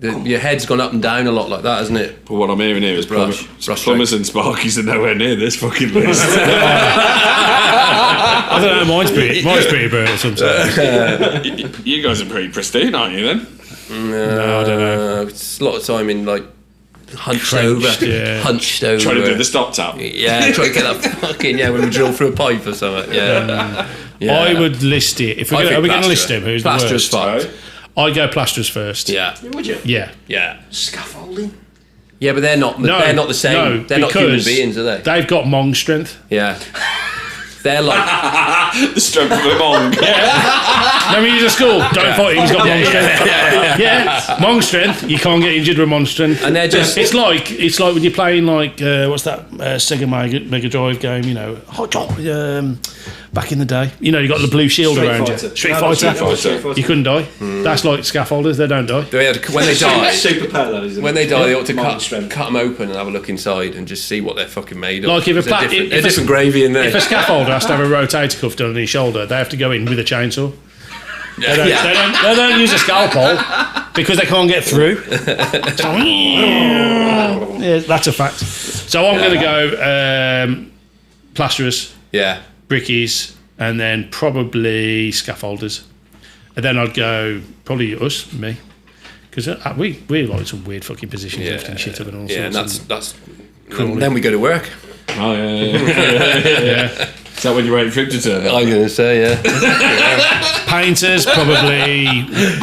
your head's gone up and down a lot like that, hasn't it? But what I'm hearing here is Brush plumbers and sparkies are nowhere near this fucking list. I don't know, mine's pretty brutal sometimes. You guys are pretty pristine, aren't you then? No, I don't know. It's a lot of time in, like, hunched Crouched, over. yeah. Hunched over. Trying to do the stop tap. Yeah, try to get that fucking, when we drill through a pipe or something. Yeah. I would list it. If we're I gonna, are think we going to plasterer. list him? Who's the Plasterer's worst? fucked. I go plasterers first. Yeah. Would you? Yeah. Yeah. Scaffolding. Yeah, but they're not. No, they're not the same. no, they're not human because beings, are they? They've got Mong strength. Yeah. They're like. The strength of a monk. Remember he's at school. Don't fight him. He's got Mong strength. Yeah. Mong strength. You can't get injured with Mong strength. And they're just. It's like when you're playing like what's that Sega Mega Drive game? You know, back in the day. You know, you got the blue shield around you. Street Fighter. You couldn't die. That's like scaffolders. They don't die. When they die. Super parallels. When they die, they ought to Mind cut strength. them open and have a look inside and just see what they're fucking made of. Like if a They're pla- different, if a- different gravy in there. If a scaffolder has to have a rotator cuff done on his shoulder, they have to go in with a chainsaw. They don't use a scalpel. because they can't get through. Yeah, that's a fact. So I'm going to go plasterers, brickies, and then probably scaffolders. And then I'd go probably me. Because we're like some weird fucking positions, lifting shit up and all sorts. Yeah, and that's and then we go to work. Oh, yeah. Is that when you're waiting for him to turn up? I'm going to say, yeah. Painters, probably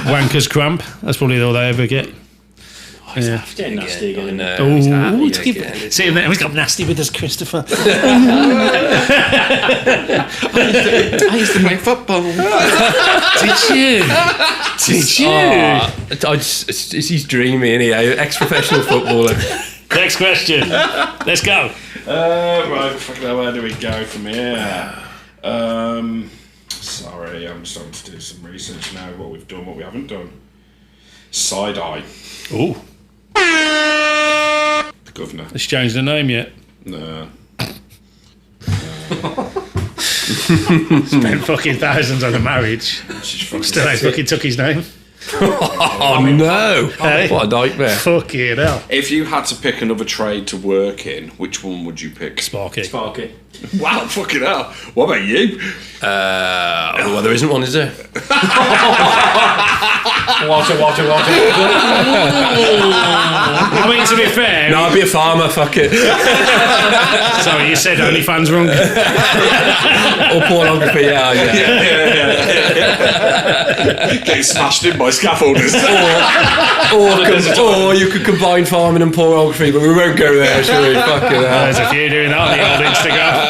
wankers cramp. That's probably all they ever get. Yeah. Getting nasty again. See him there. He's got nasty with us, Christopher. I used to play football. Did you? He's dreamy, isn't he? Ex-professional footballer. Next question. Let's go. Right, where do we go from here? Sorry, I'm starting to do some research now. What we've done, what we haven't done. Side-eye. Ooh. The governor. Has she changed the name yet? No. Spent fucking thousands on a marriage. Still ain't fucking took his name. Oh no! Hey? What a nightmare! Fucking hell. If you had to pick another trade to work in, which one would you pick? Sparky. Wow, fucking hell. What about you? Well, there isn't one, is there? Water. I mean, to be fair. No, I'd be a farmer. Fuck it. Sorry, you said OnlyFans wrong. Or pornography. Yeah. Getting smashed in by scaffolders. or you could combine farming and pornography, but we won't go there, shall we? Fucking hell. There's a few doing that on the old Instagram.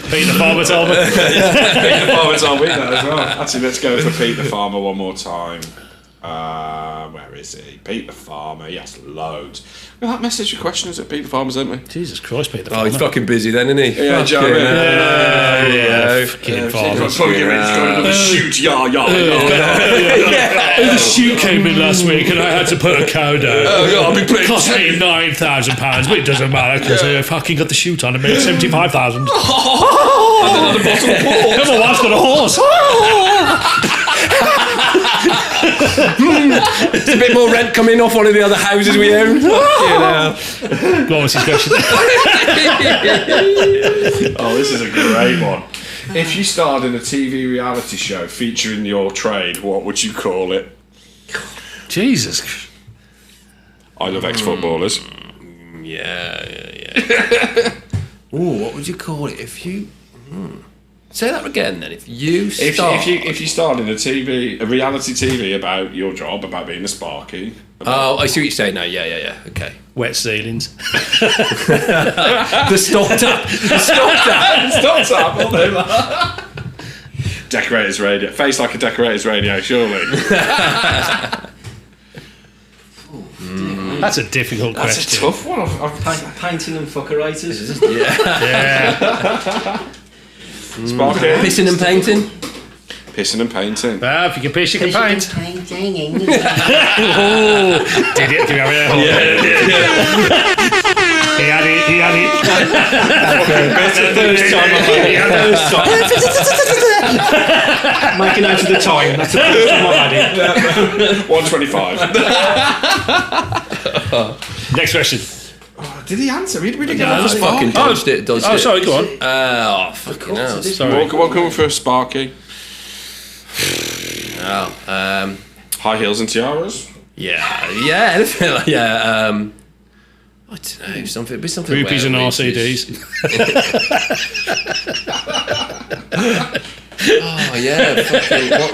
Pete the Farmer told me. Pete the Farmer told me that as well. Actually, let's go for Pete the Farmer one more time. Where is he? Pete the Farmer. Yes, loads. Well, that message your question is at Pete the Farmer, isn't it? Jesus Christ, Pete the Farmer. Oh, he's fucking busy then, isn't he? Yeah, do you know what I mean? Yeah, fucking farmer. He's got another shoot, The shoot came in last week and I had to put a code out. It cost me £9,000, but it doesn't matter because I fucking got the shoot on and made 75,000. And then on the bottom of the my wife's got a horse. There's a bit more rent coming off one of the other houses we own. Go on, what's his question? Oh, this is a great one. If you starred in a TV reality show featuring your trade, what would you call it? Jesus. I love ex-footballers. Yeah. Ooh, what would you call it if you... Say that again then. If you starred in a reality TV about your job, about being a Sparky. Oh, I see what you're saying now. Yeah. Okay. Wet ceilings. The stop tap. Decorator's radio. Face like a decorator's radio, surely. That's a difficult question. That's a tough one. Painting and fuckerators. Yeah. Sparky. Pissing and painting. Pissing and painting. Well, if you can piss, you can paint. Did it? Can you have it? He had it. Making out of the time. That's the first time I've had it. 125. Next question. Did he answer? We didn't I just fucking dodged it. Oh, sorry, go on. Fucking hell. Sorry. One coming for Sparky. High heels and tiaras. Yeah, anything like I don't know, something. Groupies and RCDs. Oh yeah, fucking. What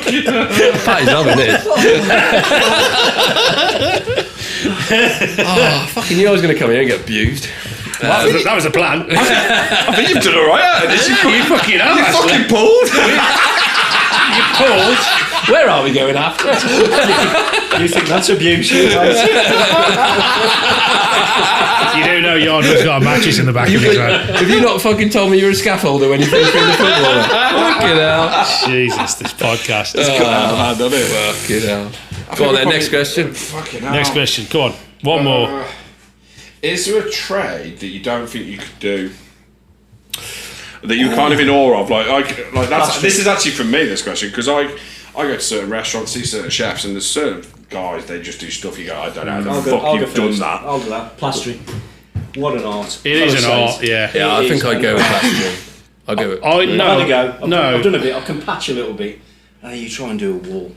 could That is on, isn't it? Oh, fucking knew I was going to come here and get abused. That was a plan. I think you've done alright. You fucking have. You fucking pulled. You pulled. Where are we going after? You think that's abuse, you guys? You do know Yarwood's got a mattress in the back of his van. Have you not fucking told me you're a scaffolder when you finished being a footballer? Fucking hell. Jesus, this podcast is I've done it. Fucking hell. Go on then, next question. Fucking hell. Next question, come on. One more. Is there a trade that you don't think you could do? that you're kind of in awe of? Like that's this is actually from me, this question, because I go to certain restaurants, see certain chefs, and there's certain guys, they just do stuff you go, I don't know how the fuck you've done that. I'll do that. Plastering. What an art. It is an art, yeah. Yeah, I think I'd go with plastering. I'll go with... I've done a bit. I can patch a little bit. You try and do a wall.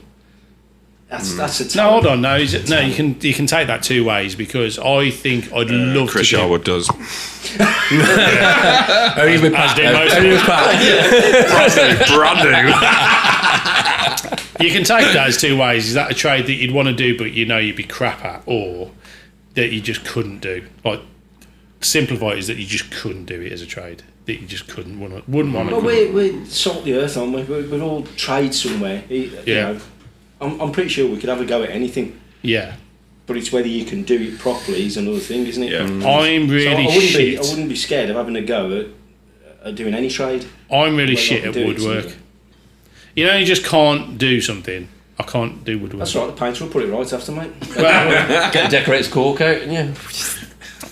That's a talent. No, hold on. No, you can take that two ways, because I think I'd love Chris to. Yarwood does. Only with Pat. Only with Pat. Brand new. You can take that as two ways. Is that a trade that you'd want to do, but you know you'd be crap at, or that you just couldn't do? Like, simplify it is that you just couldn't do it as a trade. That you just wouldn't want to. Well, we're salt the earth, aren't we? We're all trade somewhere. You know, I'm pretty sure we could have a go at anything. Yeah. But it's whether you can do it properly is another thing, isn't it? Yeah. I'm really shit. I wouldn't be scared of having a go at doing any trade. I'm really shit at woodwork. You know, you just can't do something. I can't do woodwork. That's right, the painter will put it right after, mate. Well, get the decorator's cork out and yeah.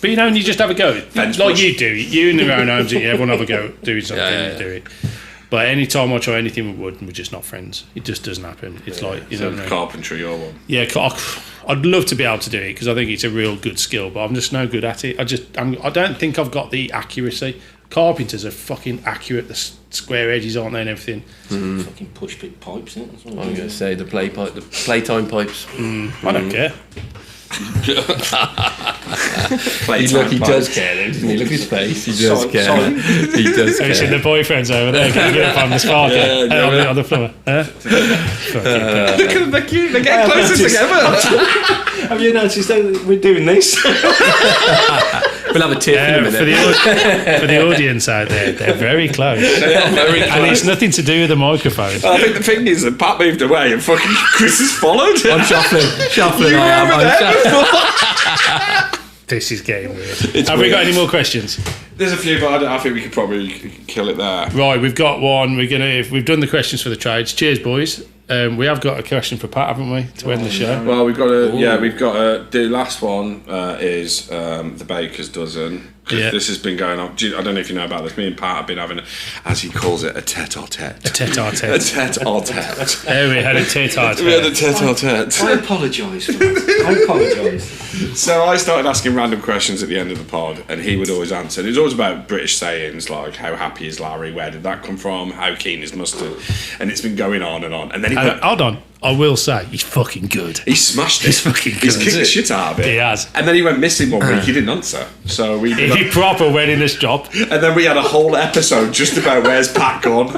But you know, and you just have a go. Like you do. You in your own homes, everyone have a go at doing something, you do it. But any time I try anything with wood, we're just not friends. It just doesn't happen. It's like, you know, carpentry or one. Yeah, I'd love to be able to do it, because I think it's a real good skill, but I'm just no good at it. I don't think I've got the accuracy. Carpenters are fucking accurate. The square edges, aren't they, and everything. Fucking push big pipes, isn't it? That's what I'm going to say the playtime pipes. I don't care. He does care, though, doesn't he? Look at his face. He does care. He does care. Have you seen the boyfriends over there? Can you get up on the spark on the floor? Look at them, they're cute. They're getting closer together. Have you noticed that we're doing this? We'll have a tip in a minute. For the audience out there, they're very close. They are very close. And it's nothing to do with the microphone. I think the thing is that Pat moved away and fucking Chris has followed. I'm shuffling. You I am. were there before. This is getting weird. Have we got any more questions? There's a few, but I think we could probably kill it there. Right, we've got one. We've done the questions for the trades. Cheers, boys. We have got a question for Pat, haven't we, to end the show? Well, we've got to do. Last one is the baker's dozen. Because this has been going on. I don't know if you know about this. Me and Pat have been having, as he calls it, a tete-a-tete. A tete-a-tete. A tete-a-tete. Oh, we had a tete-a-tete. We had a tete-a-tete. I apologise for that. I apologise. So I started asking random questions at the end of the pod, and he would always answer. It was always about British sayings, like, how happy is Larry? Where did that come from? How keen is mustard? And it's been going on and on. And then he went, hold on. I will say, he's fucking good. He smashed it. He's fucking good. He's kicked the shit out of it. He has. And then he went missing one week. He didn't answer. So he proper went in this job. And then we had a whole episode just about where's Pat gone.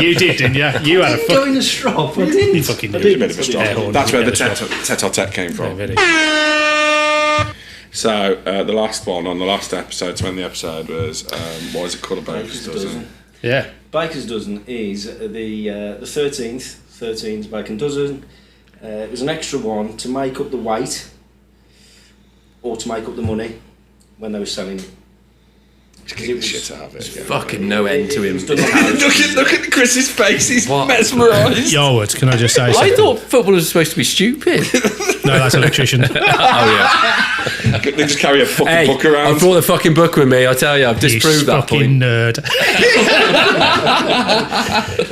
You did, didn't you? You had a fucking... going a strop. I didn't. You fucking did. A bit of a strop. That's where the tete-a-tete came from. So the last one on the last episode, to end the episode, was what is it called? A baker's dozen. Yeah. Baker's dozen is the 13th bacon dozen. There's an extra one to make up the weight or to make up the money when they were selling it. Kick the shit out of it. Fucking no end to him. Look at Chris's face. He's mesmerised. Yarwood, can I just say something? I thought football was supposed to be stupid. No, that's electrician. Oh yeah. They just carry a fucking book around. I brought the fucking book with me. I tell you, I've disproved that point. Fucking nerd.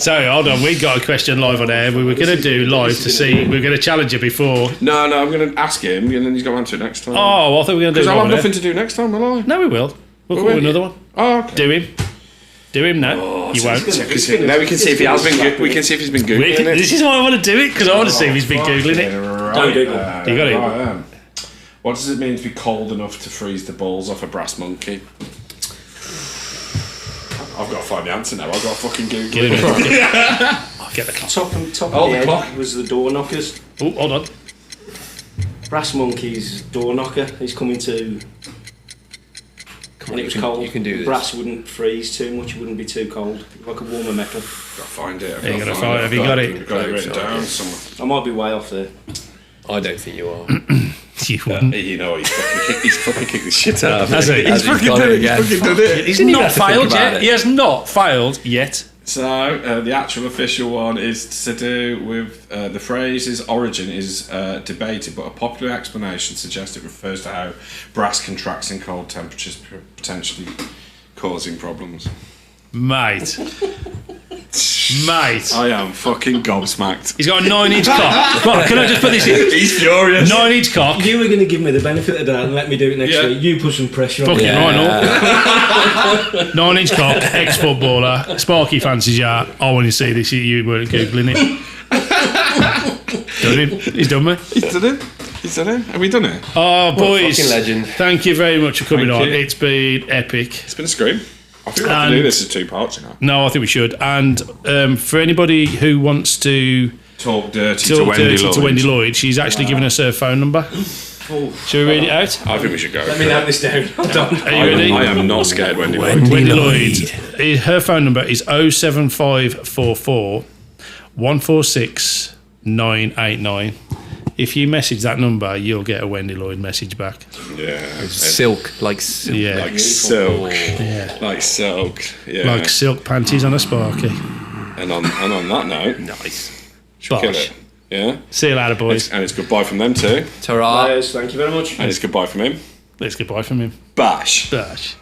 So hold on, we got a question live on air. We were going to do live to see. We were going to challenge it before. No, I'm going to ask him, and then he's going to answer it next time. Oh, I thought we were going to do. Because I'll have nothing to do next time, will I? No, we will. We'll call another one. Oh, okay. Do him now. You won't. Now we can see if he has been. We can see if he's been googling it. This is why I want to do it, because I want to see if he's been googling it. Don't Google. You got it. What does it mean to be cold enough to freeze the balls off a brass monkey? I've got to find the answer now. I've got to fucking Google it. I'll get the clock. Top of the head was the door knockers. Oh, hold on. Brass monkey's door knocker. He's coming to. And it was cold. You can do this. Brass wouldn't freeze too much. It wouldn't be too cold. Like a warmer metal. Got to find it. Have you got it? I've got it written down somewhere. I might be way off there. I don't think you are. You wouldn't. You know, he's fucking kicked the shit out of it. Has he? He's fucking done it. He's fucking done it. He's not failed yet. He has not failed yet. So the actual official one is to do with the phrase's origin is debated, but a popular explanation suggests it refers to how brass contracts in cold temperatures, potentially causing problems. Mate. I am fucking gobsmacked. He's got a 9-inch cock. Right, can I just put this in? He's furious. 9-inch cock. You were going to give me the benefit of the doubt and let me do it next Yeah. week. You put some pressure on Fucking me. right, no. 9-inch cock, ex-footballer. Sparky fancies you. I want to see this. You weren't Googling it. Done him. He's done me. He's done it. He's done it. Have we done it? Oh, boys. Fucking legend. Thank you very much for coming Thank on. you. It's been epic. It's been a scream. I think we have to do this as 2 parts, you know. No, I think we should. And for anybody who wants to Talk dirty to talk Wendy dirty Lloyd. to Wendy Lloyd, she's actually given us her phone number. Shall we read it out? I think we should go. Let me note this down. Hold on. Are you ready? I am not scared, Wendy Lloyd. Wendy Lloyd. Her phone number is 07544 146 989. If you message that number, you'll get a Wendy Lloyd message back. Yeah. Silk, like silk. Yeah. Like silk. Yeah. Like silk. Yeah. Like silk panties on a Sparky. and on that note, Nice. kill Bosh. it. Yeah. See you later, boys. And it's goodbye from them too. Ta-ra. Yes, thank you very much. And it's goodbye from him. Let's goodbye from him. Bash. Bosh.